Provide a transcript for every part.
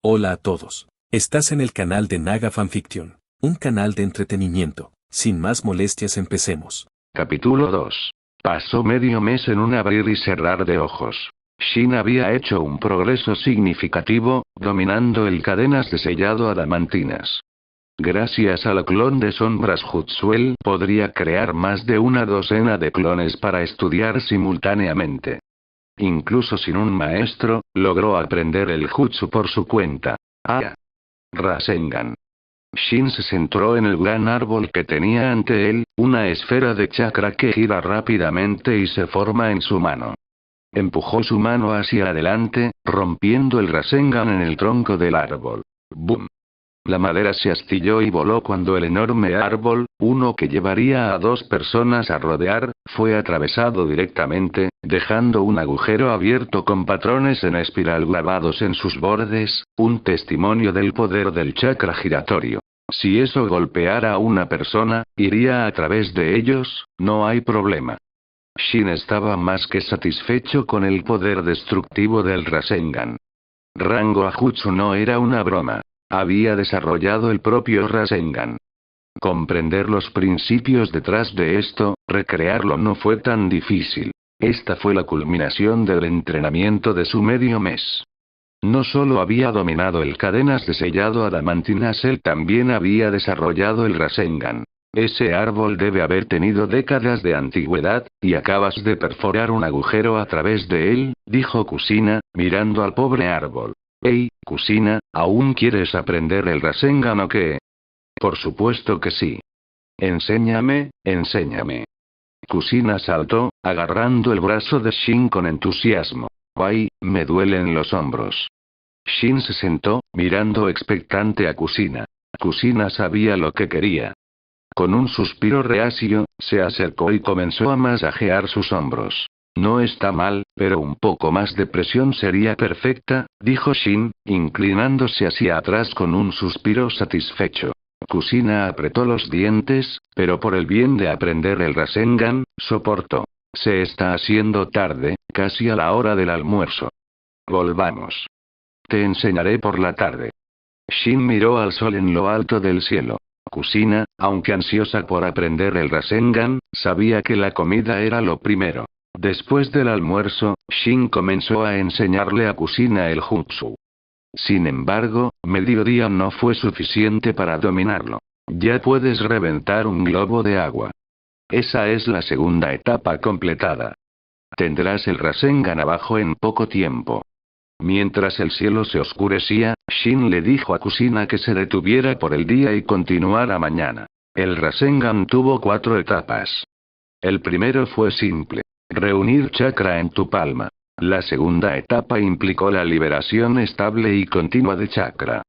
Hola a todos. Estás en el canal de Naga Fanfiction, un canal de entretenimiento. Sin más molestias, empecemos. Capítulo 2. Pasó medio mes en un abrir y cerrar de ojos. Shin había hecho un progreso significativo, dominando el cadenas de sellado adamantinas. Gracias al clon de sombras Jutsuel, podría crear más de una docena de clones para estudiar simultáneamente. Incluso sin un maestro, logró aprender el jutsu por su cuenta. Rasengan. Shin se centró en el gran árbol que tenía ante él, una esfera de chakra que gira rápidamente y se forma en su mano. Empujó su mano hacia adelante, rompiendo el Rasengan en el tronco del árbol. ¡Bum! La madera se astilló y voló cuando el enorme árbol, uno que llevaría a 2 personas a rodear, fue atravesado directamente, dejando un agujero abierto con patrones en espiral grabados en sus bordes, un testimonio del poder del chakra giratorio. Si eso golpeara a una persona, iría a través de ellos, no hay problema. Shin estaba más que satisfecho con el poder destructivo del Rasengan. Rango Ajutsu no era una broma. Había desarrollado el propio Rasengan. Comprender los principios detrás de esto, recrearlo no fue tan difícil. Esta fue la culminación del entrenamiento de su medio mes. No solo había dominado el cadenas de sellado adamantinas, él también había desarrollado el Rasengan. Ese árbol debe haber tenido décadas de antigüedad, y acabas de perforar un agujero a través de él, dijo Kusina, mirando al pobre árbol. Hey, Kusina, ¿aún quieres aprender el Rasengan o qué? Por supuesto que sí. Enséñame, enséñame. Kusina saltó, agarrando el brazo de Shin con entusiasmo. Ay, me duelen los hombros. Shin se sentó, mirando expectante a Kusina. Kusina sabía lo que quería. Con un suspiro reacio, se acercó y comenzó a masajear sus hombros. No está mal, pero un poco más de presión sería perfecta, dijo Shin, inclinándose hacia atrás con un suspiro satisfecho. Kusina apretó los dientes, pero por el bien de aprender el Rasengan, soportó. Se está haciendo tarde, casi a la hora del almuerzo. Volvamos. Te enseñaré por la tarde. Shin miró al sol en lo alto del cielo. Kusina, aunque ansiosa por aprender el Rasengan, sabía que la comida era lo primero. Después del almuerzo, Shin comenzó a enseñarle a Kusina el jutsu. Sin embargo, mediodía no fue suficiente para dominarlo. Ya puedes reventar un globo de agua. Esa es la segunda etapa completada. Tendrás el Rasengan abajo en poco tiempo. Mientras el cielo se oscurecía, Shin le dijo a Kusina que se detuviera por el día y continuara mañana. El Rasengan tuvo 4 etapas. El primero fue simple. Reunir chakra en tu palma. La segunda etapa implicó la liberación estable y continua de chakra.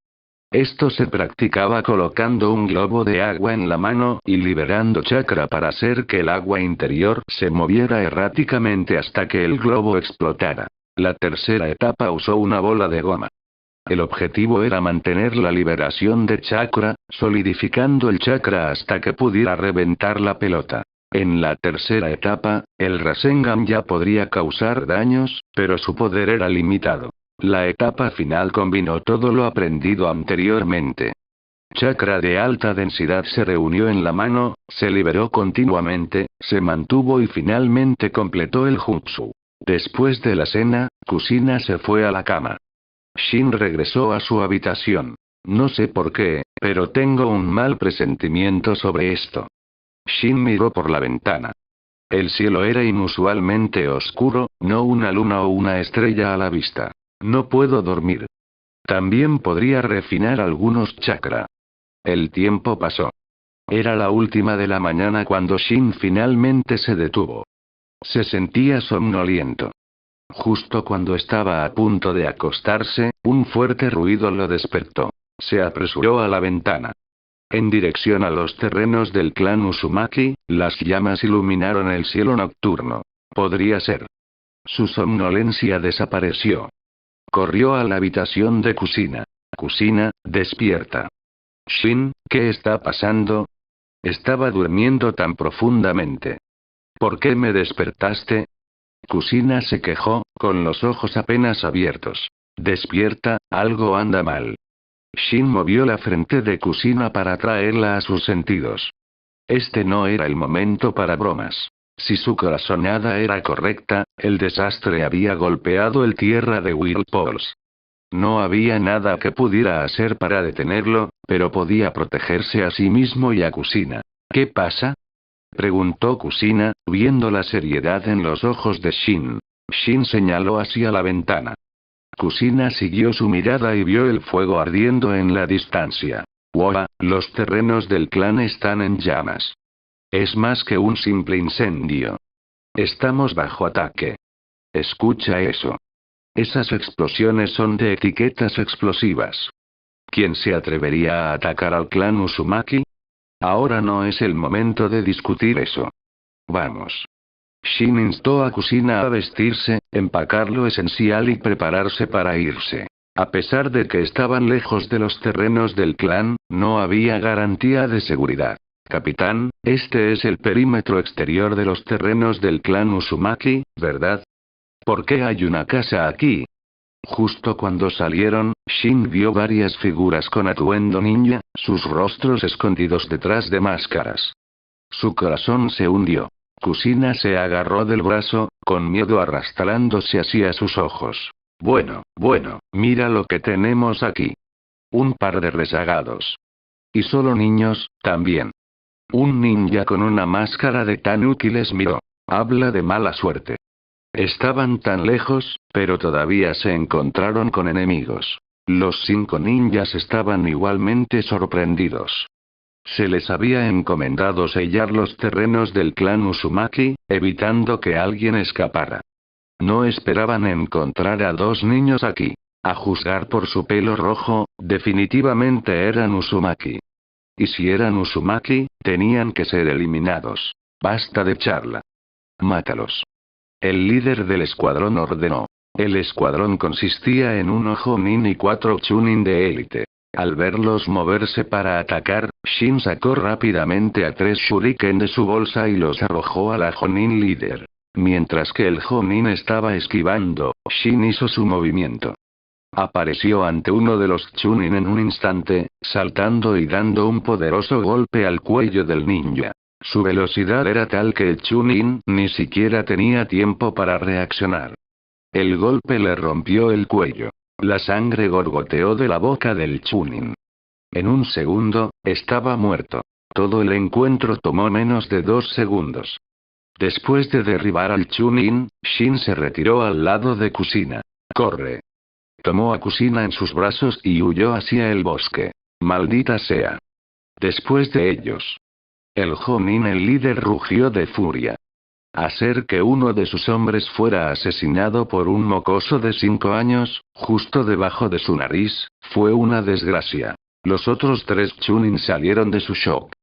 Esto se practicaba colocando un globo de agua en la mano y liberando chakra para hacer que el agua interior se moviera erráticamente hasta que el globo explotara. La tercera etapa usó una bola de goma. El objetivo era mantener la liberación de chakra, solidificando el chakra hasta que pudiera reventar la pelota. En la tercera etapa, el Rasengan ya podría causar daños, pero su poder era limitado. La etapa final combinó todo lo aprendido anteriormente. Chakra de alta densidad se reunió en la mano, se liberó continuamente, se mantuvo y finalmente completó el jutsu. Después de la cena, Kusina se fue a la cama. Shin regresó a su habitación. No sé por qué, pero tengo un mal presentimiento sobre esto. Shin miró por la ventana. El cielo era inusualmente oscuro, no una luna o una estrella a la vista. No puedo dormir. También podría refinar algunos chakra. El tiempo pasó. Era la última de la mañana cuando Shin finalmente se detuvo. Se sentía somnoliento. Justo cuando estaba a punto de acostarse, un fuerte ruido lo despertó. Se apresuró a la ventana. En dirección a los terrenos del clan Uzumaki, las llamas iluminaron el cielo nocturno. Podría ser. Su somnolencia desapareció. Corrió a la habitación de Kusina. Kusina, despierta. Shin, ¿qué está pasando? Estaba durmiendo tan profundamente. ¿Por qué me despertaste? Kusina se quejó, con los ojos apenas abiertos. Despierta, algo anda mal. Shin movió la frente de Kusina para traerla a sus sentidos. Este no era el momento para bromas. Si su corazonada era correcta, el desastre había golpeado el tierra de Whirlpools. No había nada que pudiera hacer para detenerlo, pero podía protegerse a sí mismo y a Kusina. ¿Qué pasa?, preguntó Kusina, viendo la seriedad en los ojos de Shin. Shin señaló hacia la ventana. Kusina siguió su mirada y vio el fuego ardiendo en la distancia. ¡Wow! Los terrenos del clan están en llamas. Es más que un simple incendio. Estamos bajo ataque. Escucha eso. Esas explosiones son de etiquetas explosivas. ¿Quién se atrevería a atacar al clan Uzumaki? Ahora no es el momento de discutir eso. Vamos. Shin instó a Kusina a vestirse, empacar lo esencial y prepararse para irse. A pesar de que estaban lejos de los terrenos del clan, no había garantía de seguridad. Capitán, este es el perímetro exterior de los terrenos del clan Uzumaki, ¿verdad? ¿Por qué hay una casa aquí? Justo cuando salieron, Shin vio varias figuras con atuendo ninja, sus rostros escondidos detrás de máscaras. Su corazón se hundió. Kusina se agarró del brazo, con miedo arrastrándose hacia sus ojos. Bueno, mira lo que tenemos aquí. Un par de rezagados. Y solo niños, también. Un ninja con una máscara de tanuki les miró. Habla de mala suerte. Estaban tan lejos, pero todavía se encontraron con enemigos. Los 5 ninjas estaban igualmente sorprendidos. Se les había encomendado sellar los terrenos del clan Uzumaki, evitando que alguien escapara. No esperaban encontrar a 2 niños aquí. A juzgar por su pelo rojo, definitivamente eran Uzumaki. Y si eran Uzumaki, tenían que ser eliminados. Basta de charla. Mátalos. El líder del escuadrón ordenó. El escuadrón consistía en un Jonin y 4 Chunin de élite. Al verlos moverse para atacar, Shin sacó rápidamente a 3 shuriken de su bolsa y los arrojó a la Jonin líder. Mientras que el Jonin estaba esquivando, Shin hizo su movimiento. Apareció ante uno de los Chunin en un instante, saltando y dando un poderoso golpe al cuello del ninja. Su velocidad era tal que el Chunin ni siquiera tenía tiempo para reaccionar. El golpe le rompió el cuello. La sangre gorgoteó de la boca del Chunin. En un segundo, estaba muerto. Todo el encuentro tomó menos de 2 segundos. Después de derribar al Chunin, Shin se retiró al lado de Kusina. ¡Corre! Tomó a Kusina en sus brazos y huyó hacia el bosque. ¡Maldita sea! Después de ellos. El Jonin, el líder, rugió de furia. Hacer que uno de sus hombres fuera asesinado por un mocoso de 5 años, justo debajo de su nariz, fue una desgracia. Los otros 3 Chunin salieron de su shock.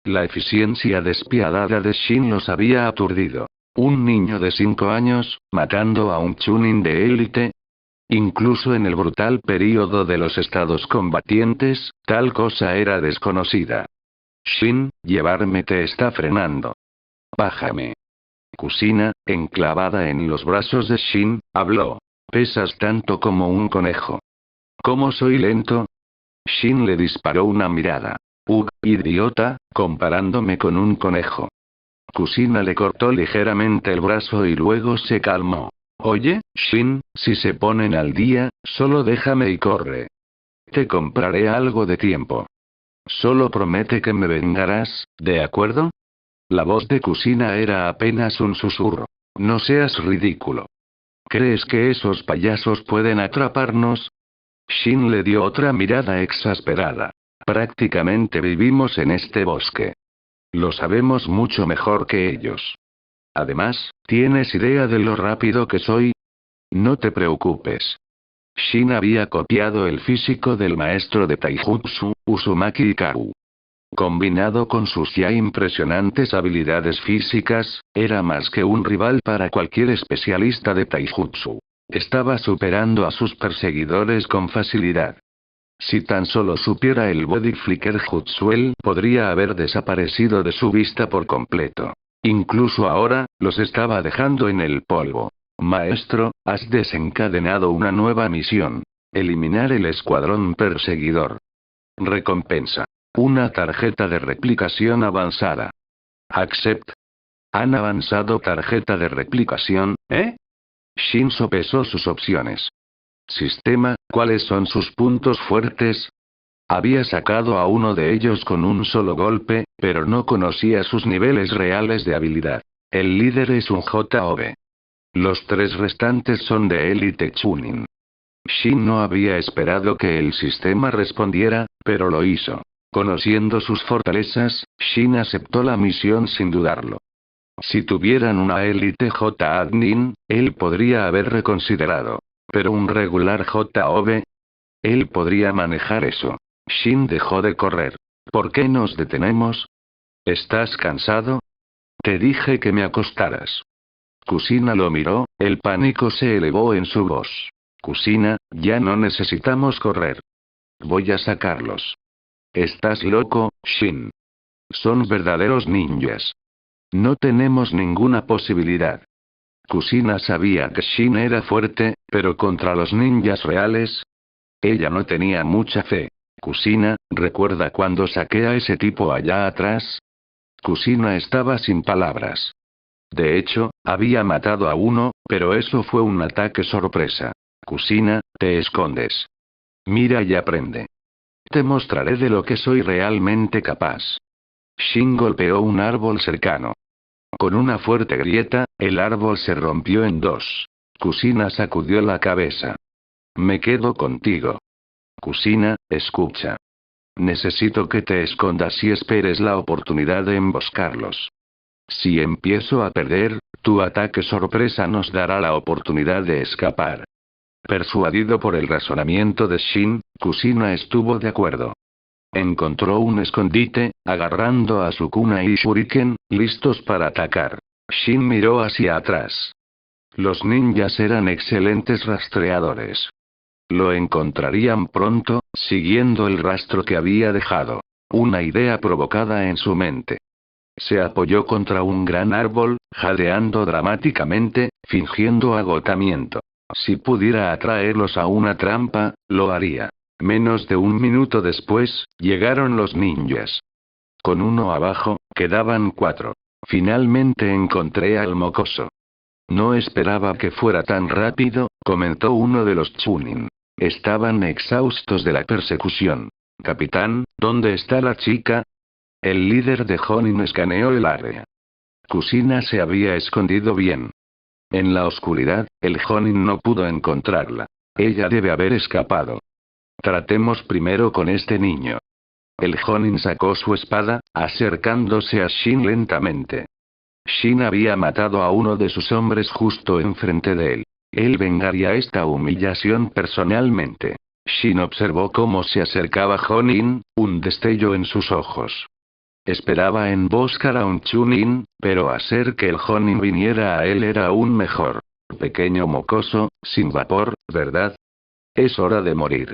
La eficiencia despiadada de Shin los había aturdido. Un niño de 5 años, matando a un Chunin de élite. Incluso en el brutal período de los estados combatientes, tal cosa era desconocida. Shin, llevarme te está frenando. Bájame. Kusina, enclavada en los brazos de Shin, habló. Pesas tanto como un conejo. ¿Cómo soy lento? Shin le disparó una mirada. Idiota, comparándome con un conejo. Kusina le cortó ligeramente el brazo y luego se calmó. Oye, Shin, si se ponen al día, solo déjame y corre. Te compraré algo de tiempo. Solo promete que me vengarás, ¿de acuerdo? La voz de Kusina era apenas un susurro. No seas ridículo. ¿Crees que esos payasos pueden atraparnos? Shin le dio otra mirada exasperada. Prácticamente vivimos en este bosque. Lo sabemos mucho mejor que ellos. Además, ¿tienes idea de lo rápido que soy? No te preocupes. Shin había copiado el físico del maestro de Taijutsu, Uzumaki Ikaru. Combinado con sus ya impresionantes habilidades físicas, era más que un rival para cualquier especialista de Taijutsu. Estaba superando a sus perseguidores con facilidad. Si tan solo supiera el Body Flicker Jutsu, él podría haber desaparecido de su vista por completo. Incluso ahora, los estaba dejando en el polvo. Maestro, has desencadenado una nueva misión. Eliminar el escuadrón perseguidor. Recompensa. Una tarjeta de replicación avanzada. Accept. Han avanzado tarjeta de replicación, ¿eh? Shin sopesó sus opciones. Sistema, ¿cuáles son sus puntos fuertes? Había sacado a uno de ellos con un solo golpe, pero no conocía sus niveles reales de habilidad. El líder es un JOB. Los 3 restantes son de élite Chunin. Shin no había esperado que el sistema respondiera, pero lo hizo. Conociendo sus fortalezas, Shin aceptó la misión sin dudarlo. Si tuvieran una élite J-Admin, él podría haber reconsiderado. Pero un regular JOB, él podría manejar eso. Shin dejó de correr. ¿Por qué nos detenemos? ¿Estás cansado? Te dije que me acostaras. Kusina lo miró, el pánico se elevó en su voz. Kusina, ya no necesitamos correr. Voy a sacarlos. ¿Estás loco, Shin? Son verdaderos ninjas. No tenemos ninguna posibilidad. Kusina sabía que Shin era fuerte, pero contra los ninjas reales, ella no tenía mucha fe. Kusina, ¿recuerda cuando saqué a ese tipo allá atrás? Kusina estaba sin palabras. De hecho, había matado a uno, pero eso fue un ataque sorpresa. Kusina, te escondes. Mira y aprende. Te mostraré de lo que soy realmente capaz. Shin golpeó un árbol cercano. Con una fuerte grieta, el árbol se rompió en 2. Kusina sacudió la cabeza. Me quedo contigo. Kusina, escucha. Necesito que te escondas y esperes la oportunidad de emboscarlos. Si empiezo a perder, tu ataque sorpresa nos dará la oportunidad de escapar. Persuadido por el razonamiento de Shin, Kusina estuvo de acuerdo. Encontró un escondite, agarrando a su kunai y shuriken, listos para atacar. Shin miró hacia atrás. Los ninjas eran excelentes rastreadores. Lo encontrarían pronto, siguiendo el rastro que había dejado. Una idea provocada en su mente. Se apoyó contra un gran árbol, jadeando dramáticamente, fingiendo agotamiento. Si pudiera atraerlos a una trampa, lo haría. Menos de un minuto después, llegaron los ninjas. Con uno abajo, quedaban 4. Finalmente encontré al mocoso. No esperaba que fuera tan rápido, comentó uno de los Chunin. Estaban exhaustos de la persecución. Capitán, ¿dónde está la chica? El líder de Jonin escaneó el área. Kusina se había escondido bien. En la oscuridad, el Jonin no pudo encontrarla. Ella debe haber escapado. Tratemos primero con este niño. El Jonin sacó su espada, acercándose a Shin lentamente. Shin había matado a uno de sus hombres justo enfrente de él. Él vengaría esta humillación personalmente. Shin observó cómo se acercaba Jonin, un destello en sus ojos. Esperaba emboscar a un Chunin, pero hacer que el Jonin viniera a él era aún mejor. Pequeño mocoso, sin vapor, ¿verdad? Es hora de morir.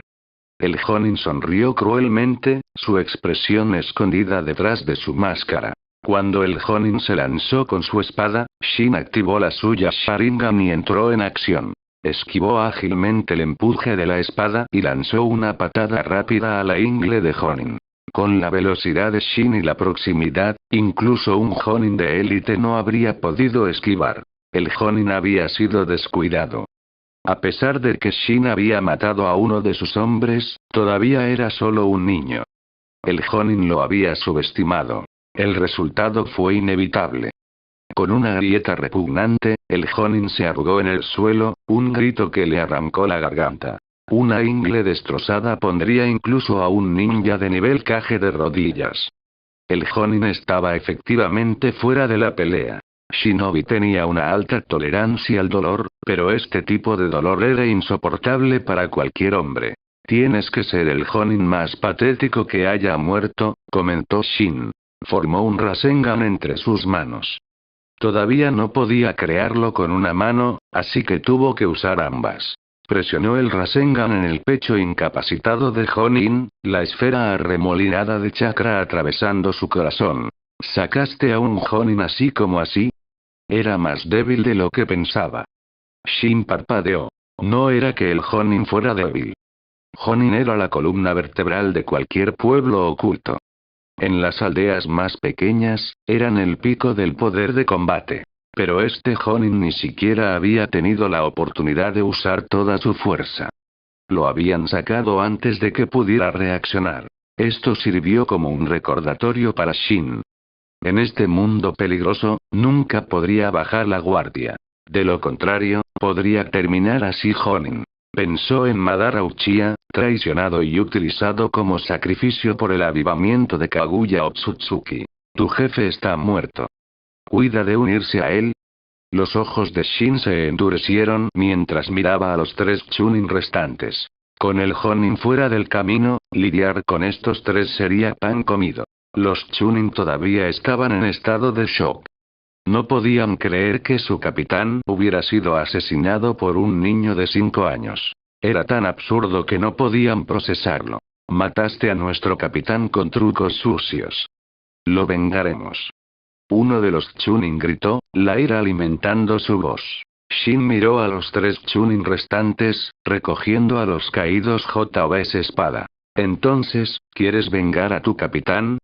El Jonin sonrió cruelmente, su expresión escondida detrás de su máscara. Cuando el Jonin se lanzó con su espada, Shin activó la suya Sharingan y entró en acción. Esquivó ágilmente el empuje de la espada y lanzó una patada rápida a la ingle de Jonin. Con la velocidad de Shin y la proximidad, incluso un Jonin de élite no habría podido esquivar. El Jonin había sido descuidado. A pesar de que Shin había matado a uno de sus hombres, todavía era solo un niño. El Jonin lo había subestimado. El resultado fue inevitable. Con una grieta repugnante, el Jonin se arrugó en el suelo, un grito que le arrancó la garganta. Una ingle destrozada pondría incluso a un ninja de nivel Kage de rodillas. El Jonin estaba efectivamente fuera de la pelea. Shinobi tenía una alta tolerancia al dolor, pero este tipo de dolor era insoportable para cualquier hombre. Tienes que ser el Jonin más patético que haya muerto, comentó Shin. Formó un Rasengan entre sus manos. Todavía no podía crearlo con una mano, así que tuvo que usar ambas. Presionó el Rasengan en el pecho incapacitado de Jonin, la esfera arremolinada de chakra atravesando su corazón. ¿Sacaste a un Jonin así como así? Era más débil de lo que pensaba. Shin parpadeó. No era que el Jonin fuera débil. Jonin era la columna vertebral de cualquier pueblo oculto. En las aldeas más pequeñas, eran el pico del poder de combate. Pero este Jonin ni siquiera había tenido la oportunidad de usar toda su fuerza. Lo habían sacado antes de que pudiera reaccionar. Esto sirvió como un recordatorio para Shin. En este mundo peligroso, nunca podría bajar la guardia. De lo contrario, podría terminar así Jonin. Pensó en Madara Uchiha, traicionado y utilizado como sacrificio por el avivamiento de Kaguya Otsutsuki. Tu jefe está muerto. ¿Cuida de unirse a él? Los ojos de Shin se endurecieron mientras miraba a los 3 Chunin restantes. Con el Jonin fuera del camino, lidiar con estos 3 sería pan comido. Los Chunin todavía estaban en estado de shock. No podían creer que su capitán hubiera sido asesinado por un niño de 5 años. Era tan absurdo que no podían procesarlo. Mataste a nuestro capitán con trucos sucios. Lo vengaremos. Uno de los Chunin gritó, la ira alimentando su voz. Shin miró a los 3 Chunin restantes, recogiendo a los caídos JB's espada. Entonces, ¿quieres vengar a tu capitán?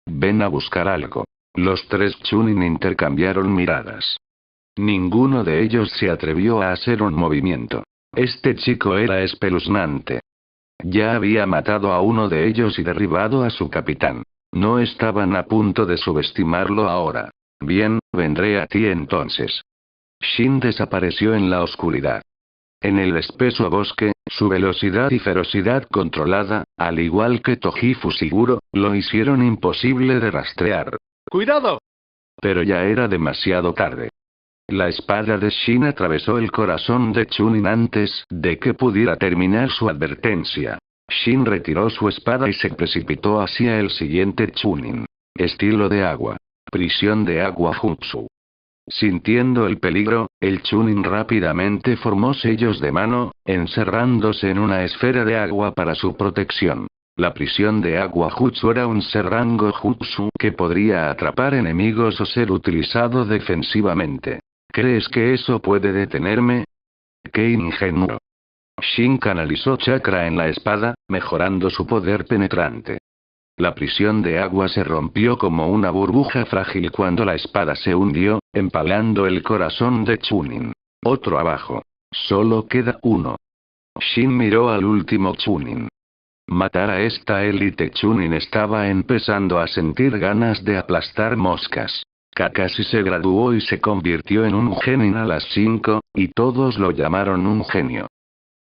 Ven a buscar algo. Los 3 Chunin intercambiaron miradas. Ninguno de ellos se atrevió a hacer un movimiento. Este chico era espeluznante. Ya había matado a uno de ellos y derribado a su capitán. No estaban a punto de subestimarlo ahora. Bien, vendré a ti entonces. Shin desapareció en la oscuridad. En el espeso bosque, su velocidad y ferocidad controlada, al igual que Toji Fushiguro, lo hicieron imposible de rastrear. ¡Cuidado! Pero ya era demasiado tarde. La espada de Shin atravesó el corazón de Chunin antes de que pudiera terminar su advertencia. Shin retiró su espada y se precipitó hacia el siguiente Chunin. Estilo de agua. Prisión de agua jutsu. Sintiendo el peligro, el Chunin rápidamente formó sellos de mano, encerrándose en una esfera de agua para su protección. La prisión de agua jutsu era un serrango jutsu que podría atrapar enemigos o ser utilizado defensivamente. ¿Crees que eso puede detenerme? ¡Qué ingenuo! Shin canalizó chakra en la espada, mejorando su poder penetrante. La prisión de agua se rompió como una burbuja frágil cuando la espada se hundió, empalando el corazón de Chunin. Otro abajo. Solo queda uno. Shin miró al último Chunin. Matar a esta élite Chunin estaba empezando a sentir ganas de aplastar moscas. Kakashi se graduó y se convirtió en un genin a las 5, y todos lo llamaron un genio.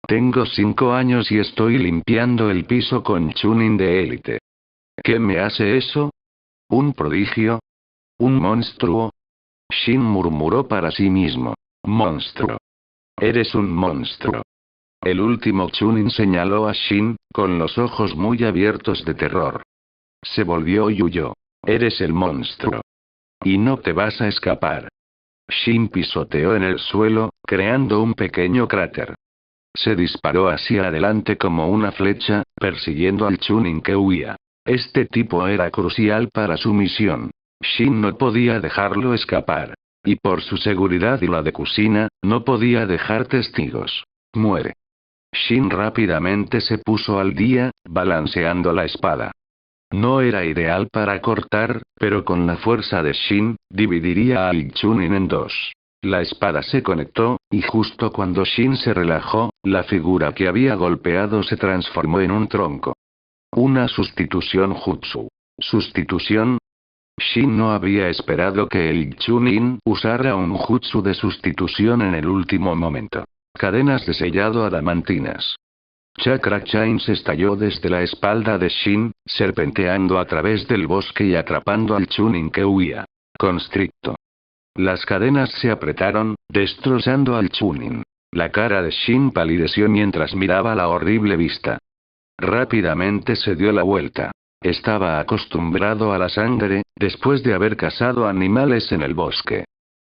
Tengo 5 años y estoy limpiando el piso con Chunin de élite. ¿Qué me hace eso? ¿Un prodigio? ¿Un monstruo? Shin murmuró para sí mismo. Monstruo. Eres un monstruo. El último Chunin señaló a Shin, con los ojos muy abiertos de terror. Se volvió y huyó. Eres el monstruo. Y no te vas a escapar. Shin pisoteó en el suelo, creando un pequeño cráter. Se disparó hacia adelante como una flecha, persiguiendo al Chunin que huía. Este tipo era crucial para su misión. Shin no podía dejarlo escapar. Y por su seguridad y la de Kusina, no podía dejar testigos. Muere. Shin rápidamente se puso al día, balanceando la espada. No era ideal para cortar, pero con la fuerza de Shin, dividiría al Chunin en 2. La espada se conectó, y justo cuando Shin se relajó, la figura que había golpeado se transformó en un tronco. Una sustitución jutsu. ¿Sustitución? Shin no había esperado que el Chunin usara un jutsu de sustitución en el último momento. Cadenas de sellado adamantinas. Chakra Chains estalló desde la espalda de Shin, serpenteando a través del bosque y atrapando al Chunin que huía. Constricto. Las cadenas se apretaron, destrozando al Chunin. La cara de Shin palideció mientras miraba la horrible vista. Rápidamente se dio la vuelta. Estaba acostumbrado a la sangre, después de haber cazado animales en el bosque.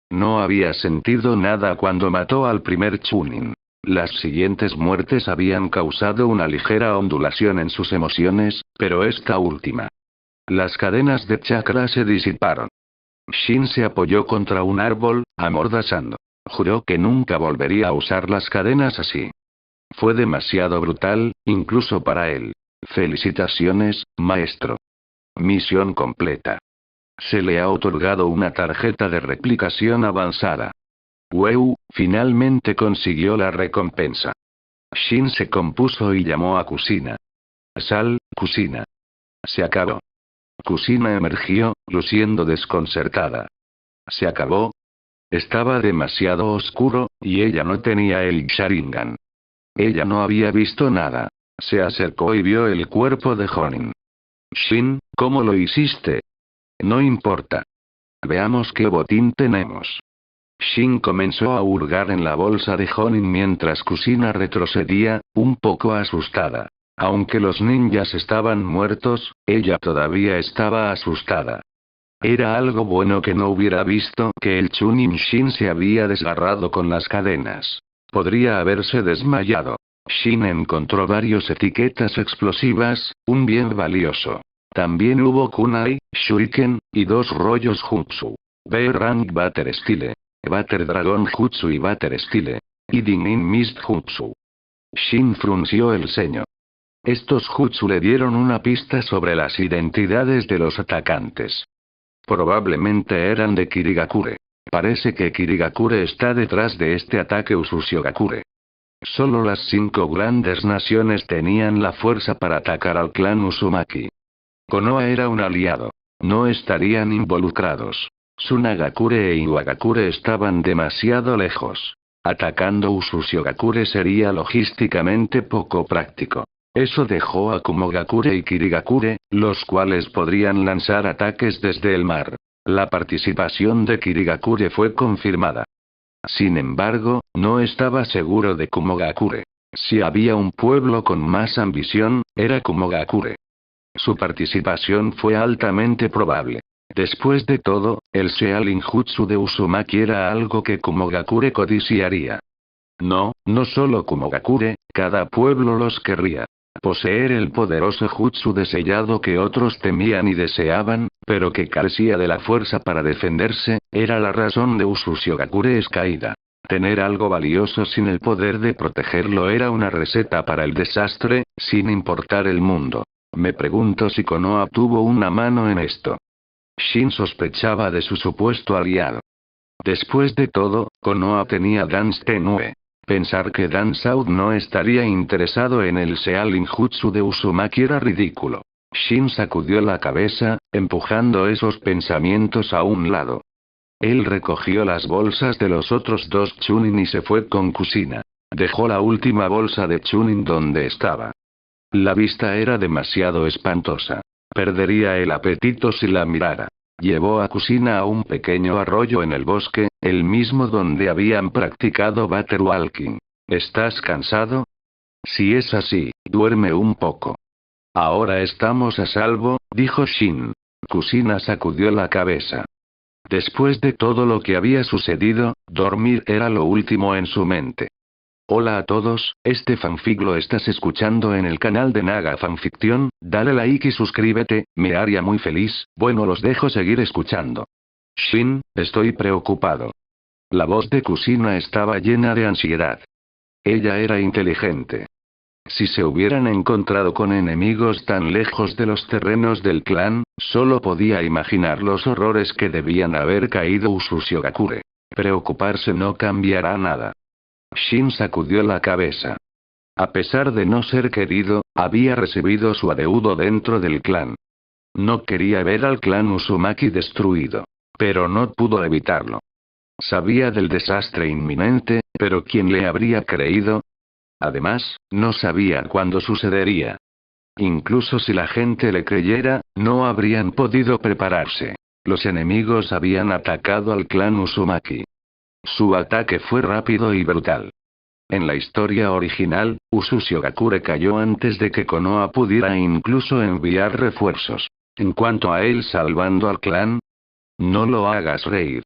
No había sentido nada cuando mató al primer Chunin. Las siguientes muertes habían causado una ligera ondulación en sus emociones, pero esta última. Las cadenas de chakra se disiparon. Shin se apoyó contra un árbol, amordazando. Juró que nunca volvería a usar las cadenas así. Fue demasiado brutal, incluso para él. Felicitaciones, maestro. Misión completa. Se le ha otorgado una tarjeta de replicación avanzada. Weu, finalmente consiguió la recompensa. Shin se compuso y llamó a Kusina. Sal, Kusina. Se acabó. Kusina emergió, luciendo desconcertada. ¿Se acabó? Estaba demasiado oscuro, y ella no tenía el Sharingan. Ella no había visto nada. Se acercó y vio el cuerpo de Jonin. Shin, ¿cómo lo hiciste? No importa. Veamos qué botín tenemos. Shin comenzó a hurgar en la bolsa de Jonin mientras Kusina retrocedía, un poco asustada. Aunque los ninjas estaban muertos, ella todavía estaba asustada. Era algo bueno que no hubiera visto que el Chunin Shin se había desgarrado con las cadenas. Podría haberse desmayado. Shin encontró varias etiquetas explosivas, un bien valioso. También hubo kunai, shuriken, y 2 rollos jutsu. B-Rank Butter Style. Butter Dragon Jutsu y Butter Style. Y Dinin Mist Jutsu. Shin frunció el ceño. Estos jutsu le dieron una pista sobre las identidades de los atacantes. Probablemente eran de Kirigakure. Parece que Kirigakure está detrás de este ataque Usushigakure. Solo las 5 grandes naciones tenían la fuerza para atacar al clan Uzumaki. Konoha era un aliado. No estarían involucrados. Tsunagakure e Iwagakure estaban demasiado lejos. Atacando Usushigakure sería logísticamente poco práctico. Eso dejó a Kumogakure y Kirigakure, los cuales podrían lanzar ataques desde el mar. La participación de Kirigakure fue confirmada. Sin embargo, no estaba seguro de Kumogakure. Si había un pueblo con más ambición, era Kumogakure. Su participación fue altamente probable. Después de todo, el Shealin Jutsu de Uzumaki era algo que Kumogakure codiciaría. No solo Kumogakure, cada pueblo los querría. Poseer el poderoso jutsu de sellado que otros temían y deseaban, pero que carecía de la fuerza para defenderse, era la razón de Usushigakure caída. Tener algo valioso sin el poder de protegerlo era una receta para el desastre, sin importar el mundo. Me pregunto si Konoha tuvo una mano en esto. Shin sospechaba de su supuesto aliado. Después de todo, Konoha tenía Dance Tenue. Pensar que Dan South no estaría interesado en el Shealin Jutsu de Uzumaki era ridículo. Shin sacudió la cabeza, empujando esos pensamientos a un lado. Él recogió las bolsas de los otros 2 Chunin y se fue con Kusina. Dejó la última bolsa de Chunin donde estaba. La vista era demasiado espantosa. Perdería el apetito si la mirara. Llevó a Kusina a un pequeño arroyo en el bosque, el mismo donde habían practicado Butter Walking. ¿Estás cansado? Si es así, duerme un poco. Ahora estamos a salvo, dijo Shin. Kusina sacudió la cabeza. Después de todo lo que había sucedido, dormir era lo último en su mente. Hola a todos, este fanfic lo estás escuchando en el canal de Naga Fanfiction, dale like y suscríbete, me haría muy feliz. Bueno, los dejo seguir escuchando. Shin, estoy preocupado. La voz de Kusina estaba llena de ansiedad. Ella era inteligente. Si se hubieran encontrado con enemigos tan lejos de los terrenos del clan, solo podía imaginar los horrores que debían haber caído Usushigakure. Preocuparse no cambiará nada. Shin sacudió la cabeza. A pesar de no ser querido, había recibido su adeudo dentro del clan. No quería ver al clan Uzumaki destruido. Pero no pudo evitarlo. Sabía del desastre inminente, pero ¿quién le habría creído? Además, no sabía cuándo sucedería. Incluso si la gente le creyera, no habrían podido prepararse. Los enemigos habían atacado al clan Uzumaki. Su ataque fue rápido y brutal. En la historia original, Usushigakure cayó antes de que Konoha pudiera incluso enviar refuerzos. En cuanto a él salvando al clan, no lo hagas reír.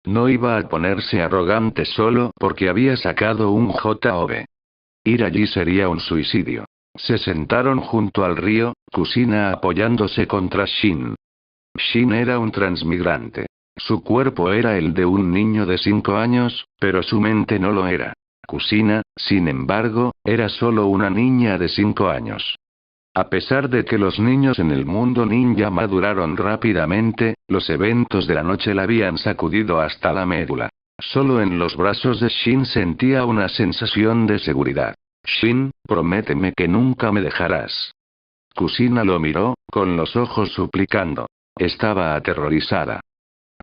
No iba a ponerse arrogante solo porque había sacado un JoB. Ir allí sería un suicidio. Se sentaron junto al río, Kusina apoyándose contra Shin. Shin era un transmigrante. Su cuerpo era el de un niño de 5 años, pero su mente no lo era. Kusina, sin embargo, era solo una niña de 5 años. A pesar de que los niños en el mundo ninja maduraron rápidamente, los eventos de la noche la habían sacudido hasta la médula. Solo en los brazos de Shin sentía una sensación de seguridad. Shin, prométeme que nunca me dejarás. Kusina lo miró, con los ojos suplicando. Estaba aterrorizada.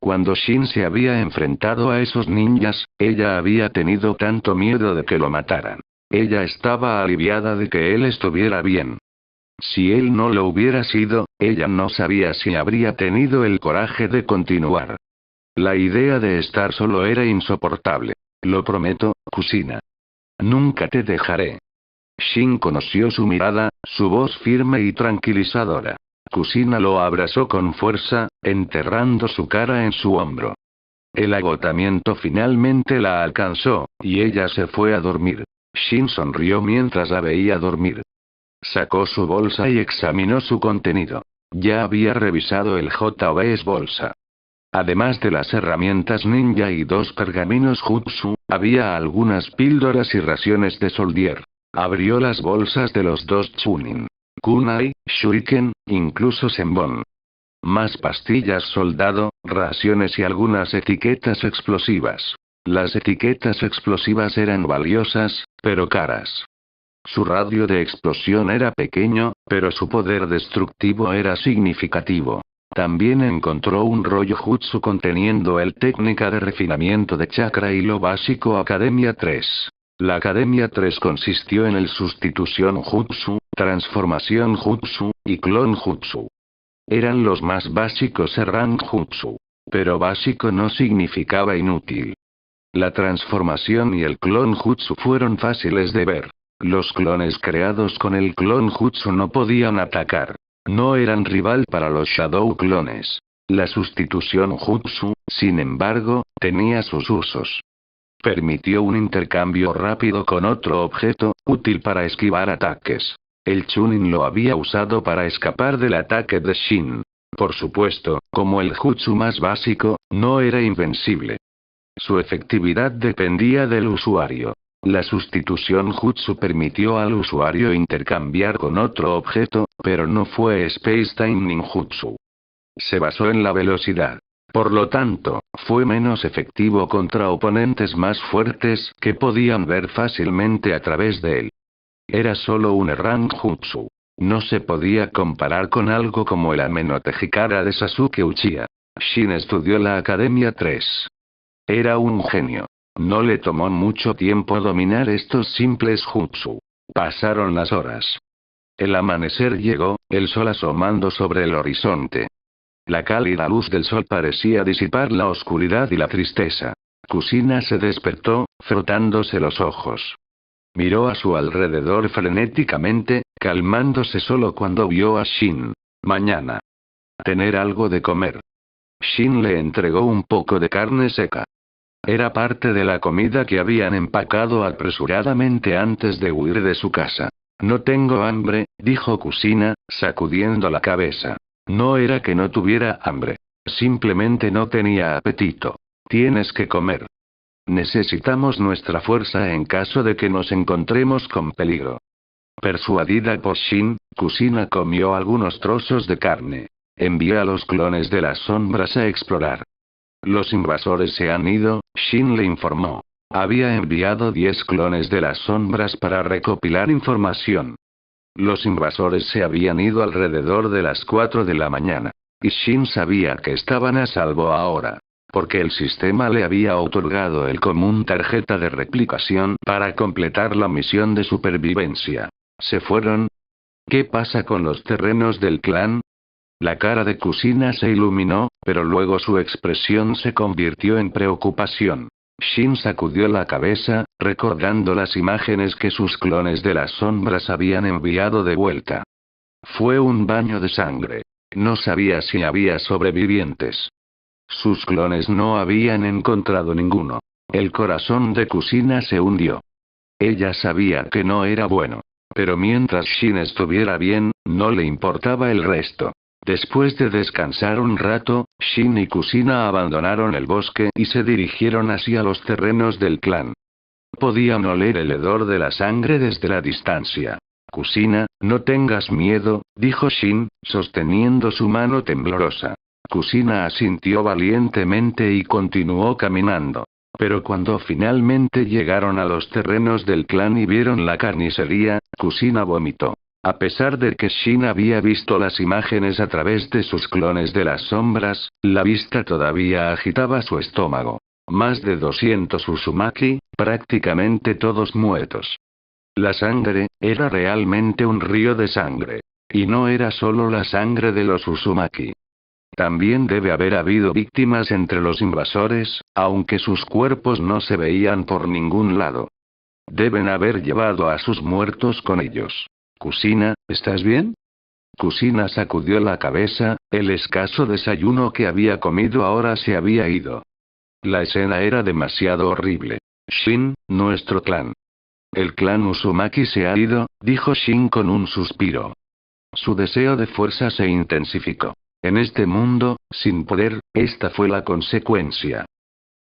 Cuando Shin se había enfrentado a esos ninjas, ella había tenido tanto miedo de que lo mataran. Ella estaba aliviada de que él estuviera bien. Si él no lo hubiera sido, ella no sabía si habría tenido el coraje de continuar. La idea de estar solo era insoportable. Lo prometo, Kusina. Nunca te dejaré. Shin conoció su mirada, su voz firme y tranquilizadora. Kusina lo abrazó con fuerza, enterrando su cara en su hombro. El agotamiento finalmente la alcanzó, y ella se fue a dormir. Shin sonrió mientras la veía dormir. Sacó su bolsa y examinó su contenido. Ya había revisado el JB's bolsa. Además de las herramientas ninja y 2 pergaminos jutsu, había algunas píldoras y raciones de soldier. Abrió las bolsas de los 2 chunin. Kunai, shuriken, incluso senbon. Más pastillas soldado, raciones y algunas etiquetas explosivas. Las etiquetas explosivas eran valiosas, pero caras. Su radio de explosión era pequeño, pero su poder destructivo era significativo. También encontró un rollo jutsu conteniendo el técnica de refinamiento de chakra y lo básico Academia 3. La Academia 3 consistió en el sustitución jutsu, transformación jutsu, y clon jutsu. Eran los más básicos Errang jutsu. Pero básico no significaba inútil. La transformación y el clon jutsu fueron fáciles de ver. Los clones creados con el clon jutsu no podían atacar. No eran rival para los Shadow clones. La sustitución jutsu, sin embargo, tenía sus usos. Permitió un intercambio rápido con otro objeto, útil para esquivar ataques. El Chunin lo había usado para escapar del ataque de Shin. Por supuesto, como el jutsu más básico, no era invencible. Su efectividad dependía del usuario. La sustitución jutsu permitió al usuario intercambiar con otro objeto, pero no fue Space-Time Ninjutsu. Se basó en la velocidad. Por lo tanto, fue menos efectivo contra oponentes más fuertes que podían ver fácilmente a través de él. Era solo un Errang jutsu. No se podía comparar con algo como el Amenote Hikara de Sasuke Uchiha. Shin estudió la Academia 3. Era un genio. No le tomó mucho tiempo dominar estos simples jutsu. Pasaron las horas. El amanecer llegó, el sol asomando sobre el horizonte. La cálida luz del sol parecía disipar la oscuridad y la tristeza. Kusina se despertó, frotándose los ojos. Miró a su alrededor frenéticamente, calmándose solo cuando vio a Shin. Mañana. Tener algo de comer. Shin le entregó un poco de carne seca. Era parte de la comida que habían empacado apresuradamente antes de huir de su casa. No tengo hambre, dijo Kusina, sacudiendo la cabeza. No era que no tuviera hambre. Simplemente no tenía apetito. Tienes que comer. Necesitamos nuestra fuerza en caso de que nos encontremos con peligro. Persuadida por Shin, Kusina comió algunos trozos de carne. Envié a los clones de las sombras a explorar. Los invasores se han ido, Shin le informó. Había enviado 10 clones de las sombras para recopilar información. Los invasores se habían ido alrededor de las 4 de la mañana. Y Shin sabía que estaban a salvo ahora. Porque el sistema le había otorgado el común tarjeta de replicación para completar la misión de supervivencia. ¿Se fueron? ¿Qué pasa con los terrenos del clan? La cara de Kusina se iluminó, pero luego su expresión se convirtió en preocupación. Shin sacudió la cabeza, recordando las imágenes que sus clones de las sombras habían enviado de vuelta. Fue un baño de sangre. No sabía si había sobrevivientes. Sus clones no habían encontrado ninguno. El corazón de Kusina se hundió. Ella sabía que no era bueno. Pero mientras Shin estuviera bien, no le importaba el resto. Después de descansar un rato, Shin y Kusina abandonaron el bosque y se dirigieron hacia los terrenos del clan. Podían oler el hedor de la sangre desde la distancia. Kusina, no tengas miedo, dijo Shin, sosteniendo su mano temblorosa. Kusina asintió valientemente y continuó caminando. Pero cuando finalmente llegaron a los terrenos del clan y vieron la carnicería, Kusina vomitó. A pesar de que Shin había visto las imágenes a través de sus clones de las sombras, la vista todavía agitaba su estómago. Más de 200 Uzumaki, prácticamente todos muertos. La sangre, era realmente un río de sangre. Y no era solo la sangre de los Uzumaki. También debe haber habido víctimas entre los invasores, aunque sus cuerpos no se veían por ningún lado. Deben haber llevado a sus muertos con ellos. Kusina, ¿estás bien? Kusina sacudió la cabeza, el escaso desayuno que había comido ahora se había ido. La escena era demasiado horrible. Shin, nuestro clan. El clan Uzumaki se ha ido, dijo Shin con un suspiro. Su deseo de fuerza se intensificó. En este mundo, sin poder, esta fue la consecuencia.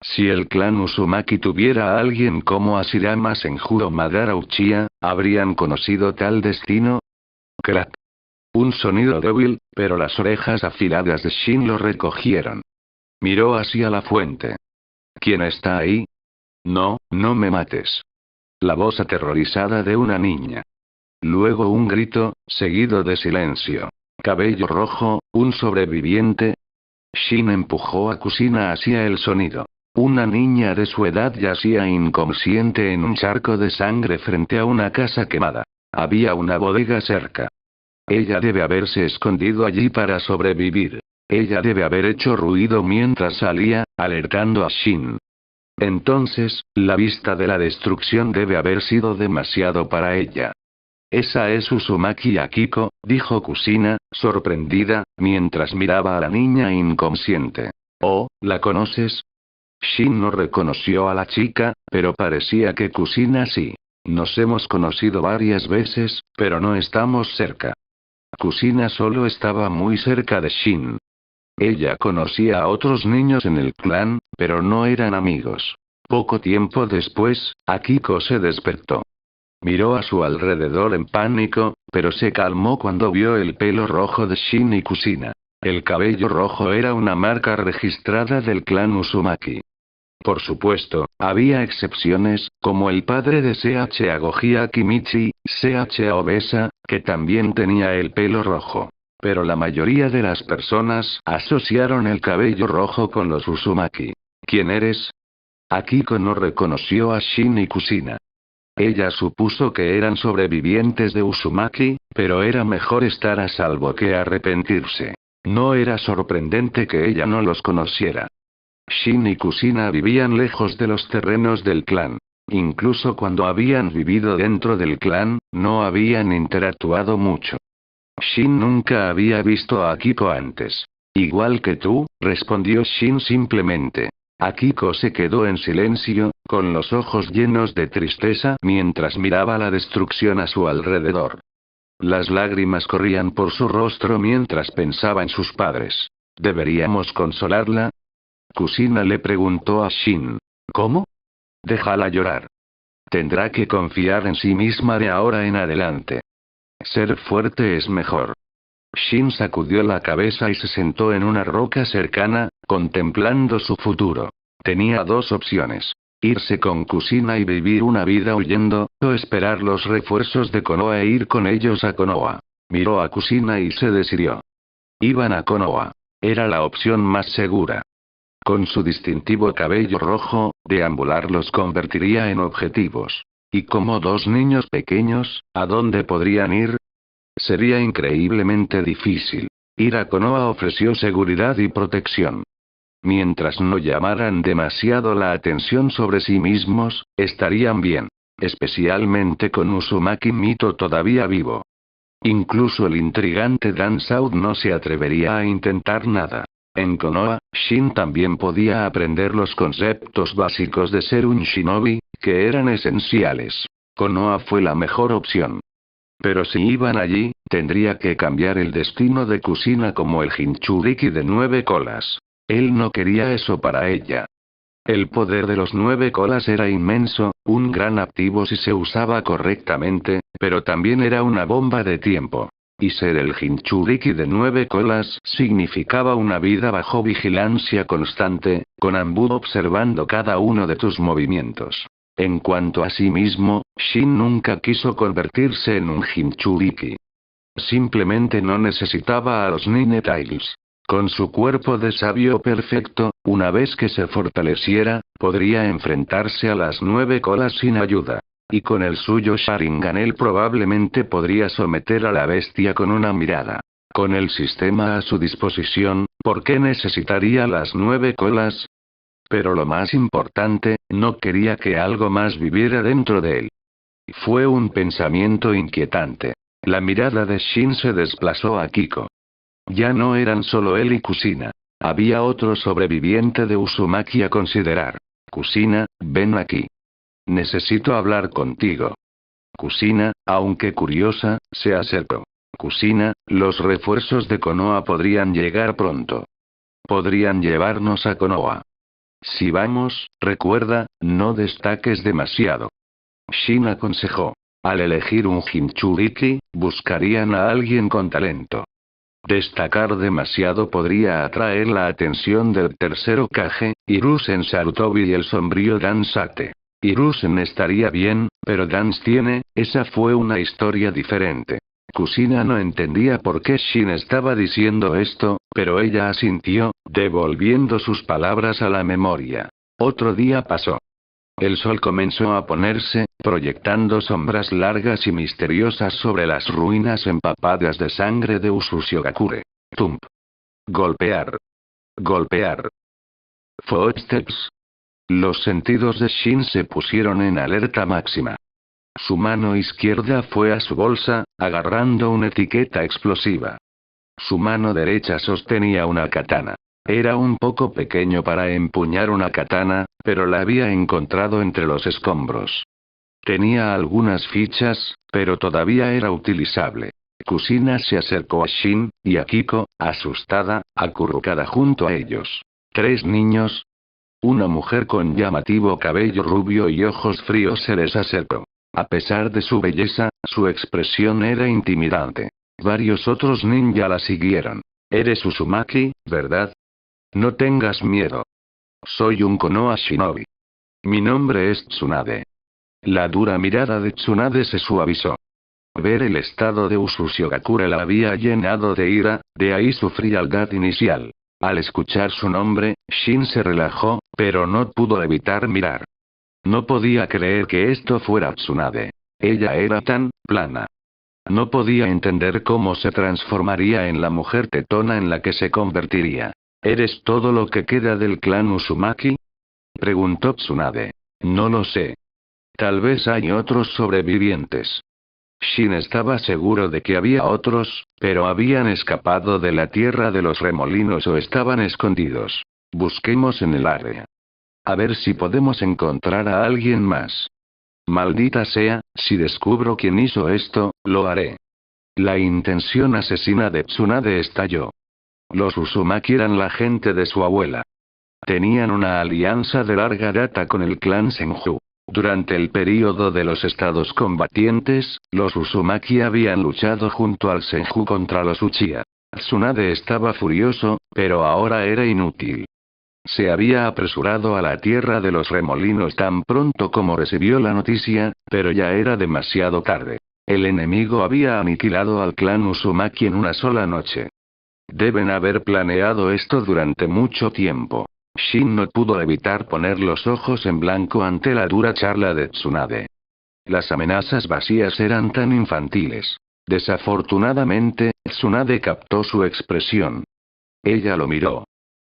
Si el clan Uzumaki tuviera a alguien como Ashirama Senju o Madara Uchiha, ¿habrían conocido tal destino? Crack. Un sonido débil, pero las orejas afiladas de Shin lo recogieron. Miró hacia la fuente. ¿Quién está ahí? No, no me mates. La voz aterrorizada de una niña. Luego un grito, seguido de silencio. Cabello rojo, un sobreviviente. Shin empujó a Kusina hacia el sonido. Una niña de su edad yacía inconsciente en un charco de sangre frente a una casa quemada. Había una bodega cerca. Ella debe haberse escondido allí para sobrevivir. Ella debe haber hecho ruido mientras salía, alertando a Shin. Entonces, la vista de la destrucción debe haber sido demasiado para ella. Esa es Uzumaki Akiko, dijo Kusina, sorprendida, mientras miraba a la niña inconsciente. Oh, ¿la conoces? Shin no reconoció a la chica, pero parecía que Kusina sí. Nos hemos conocido varias veces, pero no estamos cerca. Kusina solo estaba muy cerca de Shin. Ella conocía a otros niños en el clan, pero no eran amigos. Poco tiempo después, Akiko se despertó. Miró a su alrededor en pánico, pero se calmó cuando vio el pelo rojo de Shin y Kusina. El cabello rojo era una marca registrada del clan Uzumaki. Por supuesto, había excepciones, como el padre de CH Agoji Akimichi, CH Obesa, que también tenía el pelo rojo. Pero la mayoría de las personas asociaron el cabello rojo con los Uzumaki. ¿Quién eres? Akiko no reconoció a Shin y Kusina. Ella supuso que eran sobrevivientes de Uzumaki, pero era mejor estar a salvo que arrepentirse. No era sorprendente que ella no los conociera. Shin y Kusina vivían lejos de los terrenos del clan. Incluso cuando habían vivido dentro del clan, no habían interactuado mucho. Shin nunca había visto a Akiko antes. Igual que tú, respondió Shin simplemente. Akiko se quedó en silencio, con los ojos llenos de tristeza mientras miraba la destrucción a su alrededor. Las lágrimas corrían por su rostro mientras pensaba en sus padres. ¿Deberíamos consolarla? Kusina le preguntó a Shin. ¿Cómo? Déjala llorar. Tendrá que confiar en sí misma de ahora en adelante. Ser fuerte es mejor. Shin sacudió la cabeza y se sentó en una roca cercana, contemplando su futuro. Tenía dos opciones. Irse con Kusina y vivir una vida huyendo, o esperar los refuerzos de Konoha e ir con ellos a Konoha. Miró a Kusina y se decidió. Iban a Konoha. Era la opción más segura. Con su distintivo cabello rojo, deambular los convertiría en objetivos. Y como dos niños pequeños, ¿a dónde podrían ir? Sería increíblemente difícil. Ir a Konoha ofreció seguridad y protección. Mientras no llamaran demasiado la atención sobre sí mismos, estarían bien. Especialmente con Uzumaki Mito todavía vivo. Incluso el intrigante Dan South no se atrevería a intentar nada. En Konoha, Shin también podía aprender los conceptos básicos de ser un shinobi, que eran esenciales. Konoha fue la mejor opción. Pero si iban allí, tendría que cambiar el destino de Kusina como el Jinchuriki de 9 colas. Él no quería eso para ella. El poder de los 9 colas era inmenso, un gran activo si se usaba correctamente, pero también era una bomba de tiempo. Y ser el Jinchuriki de 9 colas significaba una vida bajo vigilancia constante, con Anbu observando cada uno de tus movimientos. En cuanto a sí mismo, Shin nunca quiso convertirse en un Jinchuriki. Simplemente no necesitaba a los Nine Tails. Con su cuerpo de sabio perfecto, una vez que se fortaleciera, podría enfrentarse a las 9 colas sin ayuda. Y con el suyo Sharingan él probablemente podría someter a la bestia con una mirada. Con el sistema a su disposición, ¿por qué necesitaría las 9 colas? Pero lo más importante, no quería que algo más viviera dentro de él. Fue un pensamiento inquietante. La mirada de Shin se desplazó a Kiko. Ya no eran solo él y Kusina. Había otro sobreviviente de Uzumaki a considerar. Kusina, ven aquí. Necesito hablar contigo. Kusina, aunque curiosa, se acercó. Kusina, los refuerzos de Konoha podrían llegar pronto. Podrían llevarnos a Konoha. Si vamos, recuerda, no destaques demasiado. Shin aconsejó. Al elegir un Jinchuriki, buscarían a alguien con talento. Destacar demasiado podría atraer la atención del tercer Hokage, Hiruzen Sarutobi y el sombrío Dan Sate. Hiruzen estaría bien, pero Dance tiene, esa fue una historia diferente. Kusina no entendía por qué Shin estaba diciendo esto, pero ella asintió, devolviendo sus palabras a la memoria. Otro día pasó. El sol comenzó a ponerse, proyectando sombras largas y misteriosas sobre las ruinas empapadas de sangre de Usushigakure. Tump. Golpear. Golpear. Footsteps. Los sentidos de Shin se pusieron en alerta máxima. Su mano izquierda fue a su bolsa, agarrando una etiqueta explosiva. Su mano derecha sostenía una katana. Era un poco pequeño para empuñar una katana, pero la había encontrado entre los escombros. Tenía algunas fichas, pero todavía era utilizable. Kusina se acercó a Shin, y a Kiko, asustada, acurrucada junto a ellos. 3 niños. Una mujer con llamativo cabello rubio y ojos fríos se les acercó. A pesar de su belleza, su expresión era intimidante. Varios otros ninja la siguieron. Eres Uzumaki, ¿verdad? No tengas miedo. Soy un Konoha Shinobi. Mi nombre es Tsunade. La dura mirada de Tsunade se suavizó. Ver el estado de Usushigakure la había llenado de ira, de ahí su frialdad inicial. Al escuchar su nombre, Shin se relajó, pero no pudo evitar mirar. No podía creer que esto fuera Tsunade. Ella era tan plana. No podía entender cómo se transformaría en la mujer tetona en la que se convertiría. ¿Eres todo lo que queda del clan Uzumaki? Preguntó Tsunade. No lo sé. Tal vez hay otros sobrevivientes. Shin estaba seguro de que había otros, pero habían escapado de la tierra de los remolinos o estaban escondidos. Busquemos en el área. A ver si podemos encontrar a alguien más. Maldita sea, si descubro quién hizo esto, lo haré. La intención asesina de Tsunade estalló. Los Uzumaki eran la gente de su abuela. Tenían una alianza de larga data con el clan Senju. Durante el período de los estados combatientes, los Uzumaki habían luchado junto al Senju contra los Uchiha. Tsunade estaba furioso, pero ahora era inútil. Se había apresurado a la tierra de los remolinos tan pronto como recibió la noticia, pero ya era demasiado tarde. El enemigo había aniquilado al clan Uzumaki en una sola noche. Deben haber planeado esto durante mucho tiempo. Shin no pudo evitar poner los ojos en blanco ante la dura charla de Tsunade. Las amenazas vacías eran tan infantiles. Desafortunadamente, Tsunade captó su expresión. Ella lo miró.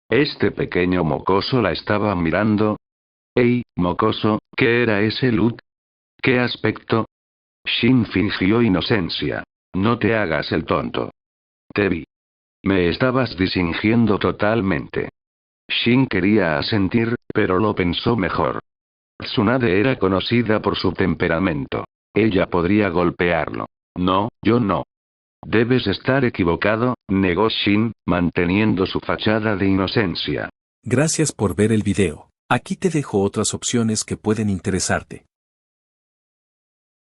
Este pequeño mocoso la estaba mirando. «Hey, mocoso, ¿qué era ese look? ¿Qué aspecto?» Shin fingió inocencia. «No te hagas el tonto. Te vi. Me estabas distinguiendo totalmente». Shin quería asentir, pero lo pensó mejor. Tsunade era conocida por su temperamento. Ella podría golpearlo. No, yo no. Debes estar equivocado, negó Shin, manteniendo su fachada de inocencia. Gracias por ver el video. Aquí te dejo otras opciones que pueden interesarte.